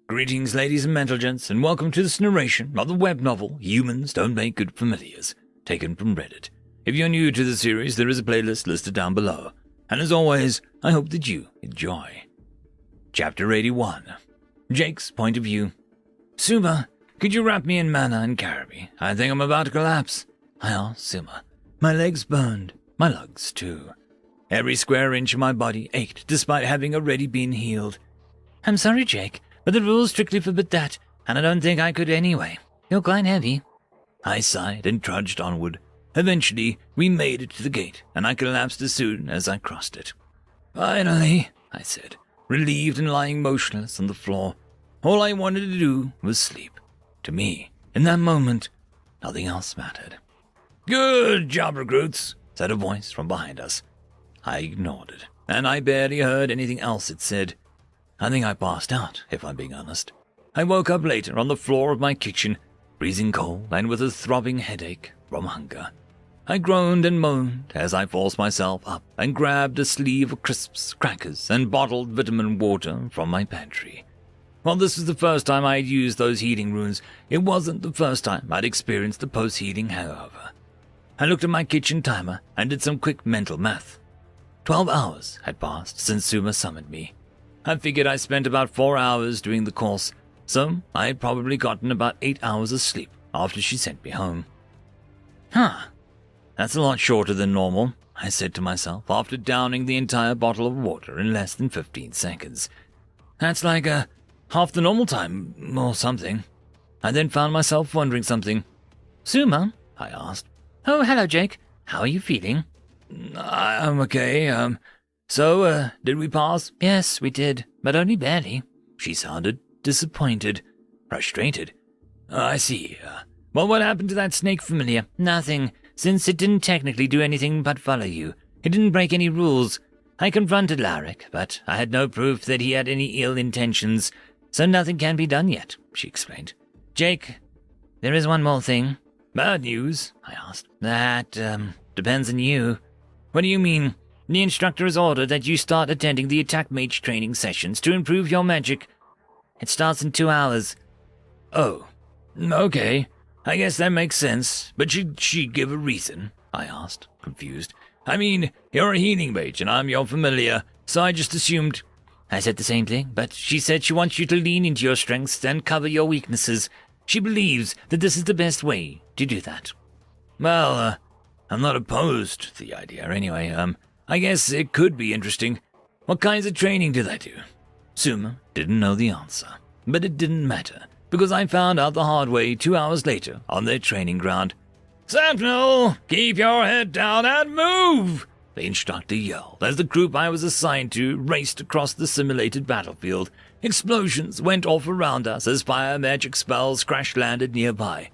Greetings, ladies and gentlemen, and welcome to this narration of the web novel Humans Don't Make Good Familiars, taken from Reddit. If you're new to the series, there is a playlist listed down below, and as always, I hope that you enjoy. Chapter 81. Jake's Point of View. Suma, could you wrap me in mana and carry me? I think I'm about to collapse. I asked Suma. My legs burned, my lugs too. Every square inch of my body ached despite having already been healed. I'm sorry, Jake, but the rules strictly forbid that, and I don't think I could anyway. You're quite heavy. I sighed and trudged onward. Eventually, we made it to the gate, and I collapsed as soon as I crossed it. Finally, I said, relieved and lying motionless on the floor. All I wanted to do was sleep. To me, in that moment, nothing else mattered. Good job, recruits, said a voice from behind us. I ignored it, and I barely heard anything else it said. I think I passed out, if I'm being honest. I woke up later on the floor of my kitchen, freezing cold and with a throbbing headache from hunger. I groaned and moaned as I forced myself up and grabbed a sleeve of crisps, crackers, and bottled vitamin water from my pantry. While this was the first time I had used those healing runes, it wasn't the first time I'd experienced a post-healing hangover. I looked at my kitchen timer and did some quick mental math. 12 hours had passed since Suma summoned me. I figured I spent about 4 hours doing the course, so I had probably gotten about 8 hours of sleep after she sent me home. That's a lot shorter than normal, I said to myself after downing the entire bottle of water in less than 15 seconds. That's like half the normal time, or something. I then found myself wondering something. Suma? I asked. Oh, hello, Jake. How are you feeling? I'm okay, So, did we pass? Yes, we did, but only barely. She sounded disappointed, frustrated. I see. Well, what happened to that snake familiar? Nothing, since it didn't technically do anything but follow you. It didn't break any rules. I confronted Lbry, but I had no proof that he had any ill intentions, so nothing can be done yet, she explained. Jake, there is one more thing. Bad news? I asked. That, depends on you. What do you mean? The instructor has ordered that you start attending the attack mage training sessions to improve your magic. It starts in 2 hours. Oh, okay. I guess that makes sense. But should she give a reason? I asked, confused. I mean, you're a healing mage and I'm your familiar, so I just assumed. I said the same thing, but she said she wants you to lean into your strengths and cover your weaknesses. She believes that this is the best way to do that. Well, I'm not opposed to the idea anyway. I guess it could be interesting. What kinds of training do they do? Suma didn't know the answer, but it didn't matter, because I found out the hard way 2 hours later on their training ground. Sentinel, keep your head down and move! The instructor yelled as the group I was assigned to raced across the simulated battlefield. Explosions went off around us as fire magic spells crash-landed nearby.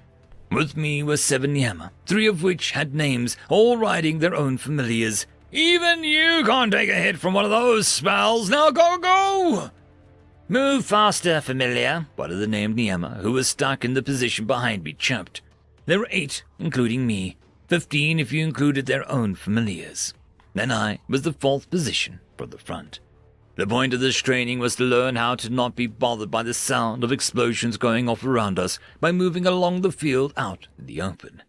With me were 7 Yama, 3 of which had names, all riding their own familiars. Even you can't take a hit from one of those spells. Now go! Move faster, familiar, one of the named Niema, who was stuck in the position behind me, chirped. There were 8, including me, 15 if you included their own familiars. Then I was the 4th position from the front. The point of this training was to learn how to not be bothered by the sound of explosions going off around us by moving along the field out in the open.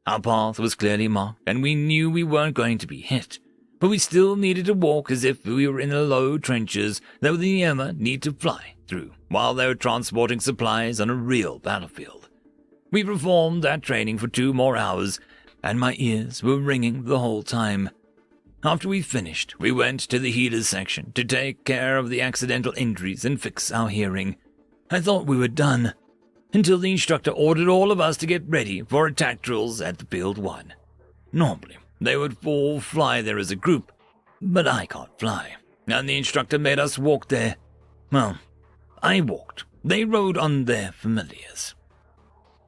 Our path was clearly marked, and we knew we weren't going to be hit. But we still needed to walk as if we were in the low trenches that the Niema need to fly through while they were transporting supplies on a real battlefield. We performed that training for 2 more hours, and my ears were ringing the whole time. After we finished, we went to the healers section to take care of the accidental injuries and fix our hearing. I thought we were done, until the instructor ordered all of us to get ready for attack drills at the Field 1. Normally, they would all fly there as a group, but I can't fly, and the instructor made us walk there. Well, I walked. They rode on their familiars.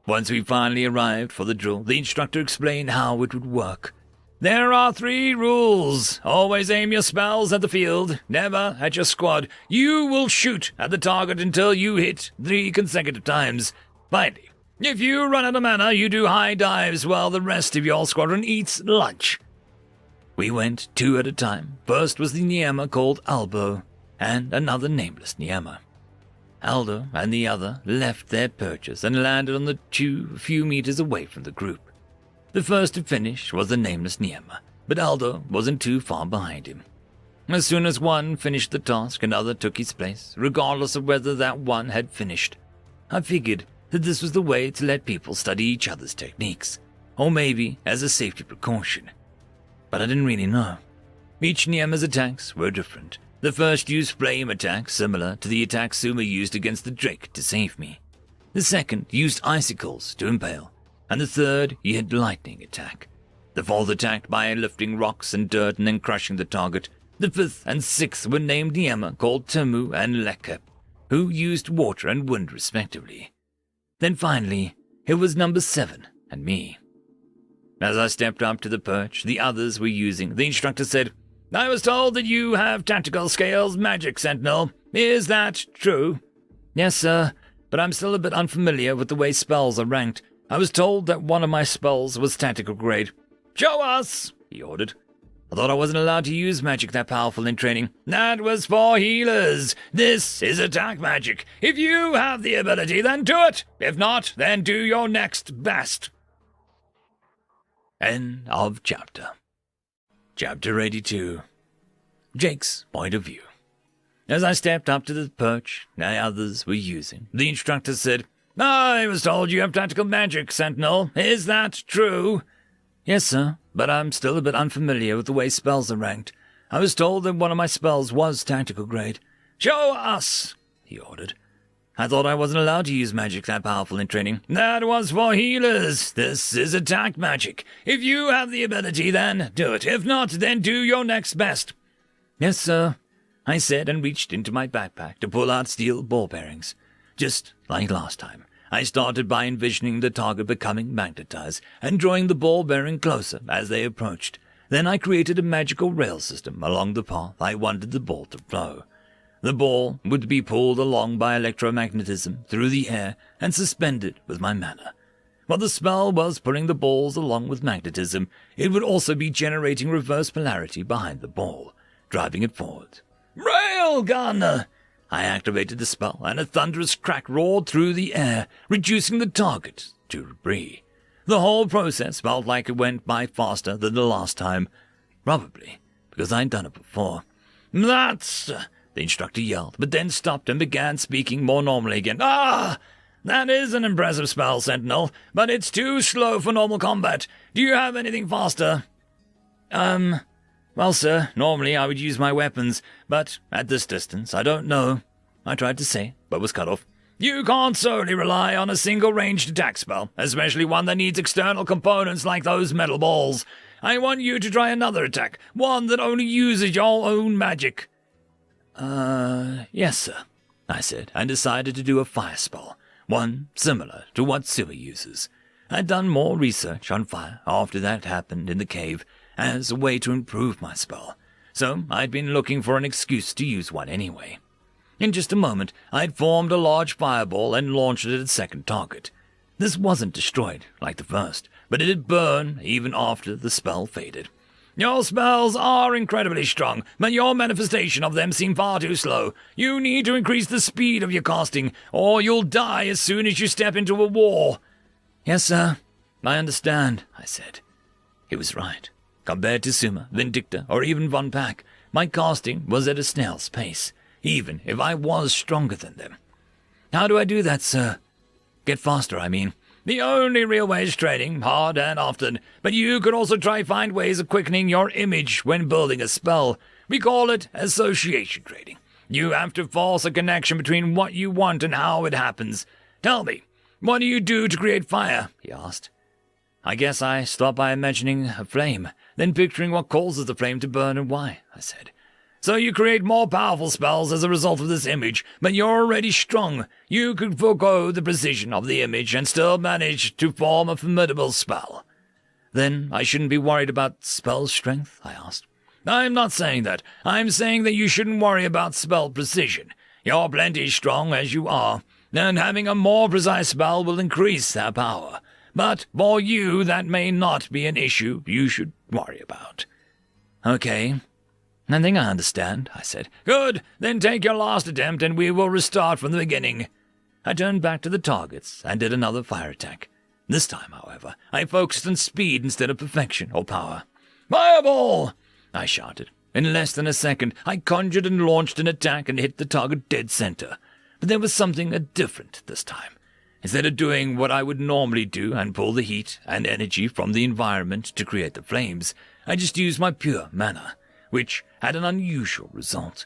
Once we finally arrived for the drill, the instructor explained how it would work. There are 3 rules. Always aim your spells at the field, never at your squad. You will shoot at the target until you hit 3 consecutive times. Finally, if you run out of mana, you do high dives while the rest of your squadron eats lunch. We went 2 at a time. First was the Niema called Albo, and another nameless Niema. Aldo and the other left their perches and landed on the two a few meters away from the group. The first to finish was the nameless Niema, but Aldo wasn't too far behind him. As soon as one finished the task, another took his place, regardless of whether that one had finished. I figured that this was the way to let people study each other's techniques, or maybe as a safety precaution. But I didn't really know. Each Niema's attacks were different. The first used flame attack, similar to the attack Suma used against the Drake to save me. The second used icicles to impale, and the third used lightning attack. The fourth attacked by lifting rocks and dirt and then crushing the target. The fifth and sixth were named Niema called Temu and Lekep, who used water and wind respectively. Then finally, it was number 7 and me. As I stepped up to the perch the others were using, the instructor said, "I was told that you have tactical scales magic, Sentinel. Is that true?" "Yes, sir, but I'm still a bit unfamiliar with the way spells are ranked. I was told that one of my spells was tactical grade." "Show us," he ordered. "I thought I wasn't allowed to use magic that powerful in training." "That was for healers. This is attack magic. If you have the ability, then do it. If not, then do your next best." End of chapter. Chapter 82. Jake's point of view. As I stepped up to the perch the others were using, the instructor said, "I was told you have tactical magic, Sentinel. Is that true?" "Yes, sir, but I'm still a bit unfamiliar with the way spells are ranked. I was told that one of my spells was tactical grade." "Show us," he ordered. "I thought I wasn't allowed to use magic that powerful in training." "That was for healers. This is attack magic. If you have the ability, then do it. If not, then do your next best." "Yes, sir," I said and reached into my backpack to pull out steel ball bearings. Just like last time, I started by envisioning the target becoming magnetized and drawing the ball bearing closer as they approached. Then I created a magical rail system along the path I wanted the ball to flow. The ball would be pulled along by electromagnetism through the air and suspended with my mana. While the spell was pulling the balls along with magnetism, it would also be generating reverse polarity behind the ball, driving it forward. "Railgun!" I activated the spell, and a thunderous crack roared through the air, reducing the target to debris. The whole process felt like it went by faster than the last time, probably because I'd done it before. "That's..." the instructor yelled, but then stopped and began speaking more normally again. "Ah! That is an impressive spell, Sentinel, but it's too slow for normal combat. Do you have anything faster?" Well, sir, normally I would use my weapons, but at this distance, I don't know," I tried to say, but was cut off. "You can't solely rely on a single ranged attack spell, especially one that needs external components like those metal balls. I want you to try another attack, one that only uses your own magic." Yes, sir," I said, and decided to do a fire spell, one similar to what Sua uses. I'd done more research on fire after that happened in the cave as a way to improve my spell, so I'd been looking for an excuse to use one anyway. In just a moment, I'd formed a large fireball and launched it at a second target. This wasn't destroyed like the first, but it had burned even after the spell faded. "Your spells are incredibly strong, but your manifestation of them seem far too slow. You need to increase the speed of your casting, or you'll die as soon as you step into a war." "Yes, sir, I understand," I said. He was right. Compared to Suma, Vindicta, or even Von Pack, my casting was at a snail's pace, even if I was stronger than them. "How do I do that, sir?" "Get faster, I mean." "The only real way is training, hard and often, but you could also try find ways of quickening your image when building a spell. We call it association training. You have to force a connection between what you want and how it happens. Tell me, what do you do to create fire?" he asked. "I guess I start by imagining a flame, then picturing what causes the flame to burn and why," I said. "So you create more powerful spells as a result of this image, but you're already strong. You could forego the precision of the image and still manage to form a formidable spell." "Then I shouldn't be worried about spell strength?" I asked. "I'm not saying that. I'm saying that you shouldn't worry about spell precision. You're plenty strong as you are, and having a more precise spell will increase their power. But for you, that may not be an issue you should worry about." "Okay." I think I understand, I said. Good, then take your last attempt and we will restart from the beginning. I turned back to the targets and did another fire attack. This time, however, I focused on speed instead of perfection or power. Fireball! I shouted. In less than a second, I conjured and launched an attack and hit the target dead center. But there was something different this time. Instead of doing what I would normally do and pull the heat and energy from the environment to create the flames, I just used my pure mana, which had an unusual result.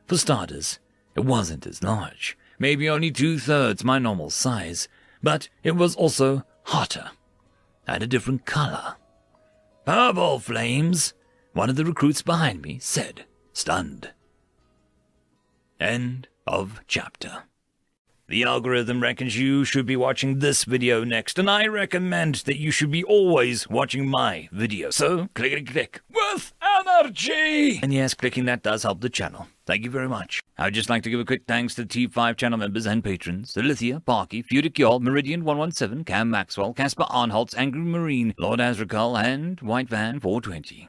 For starters, it wasn't as large, maybe only 2/3 my normal size, but it was also hotter, and a different color. Purple flames, one of the recruits behind me said, stunned. End of chapter. The algorithm reckons you should be watching this video next, and I recommend that you should be always watching my video. So, click with energy! And yes, clicking that does help the channel. Thank you very much. I would just like to give a quick thanks to the T5 channel members and patrons, Alithia, Parky, Feudic Meridian117, Cam Maxwell, Casper Arnholtz, Angry Marine, Lord Azrakal, and White Van 420.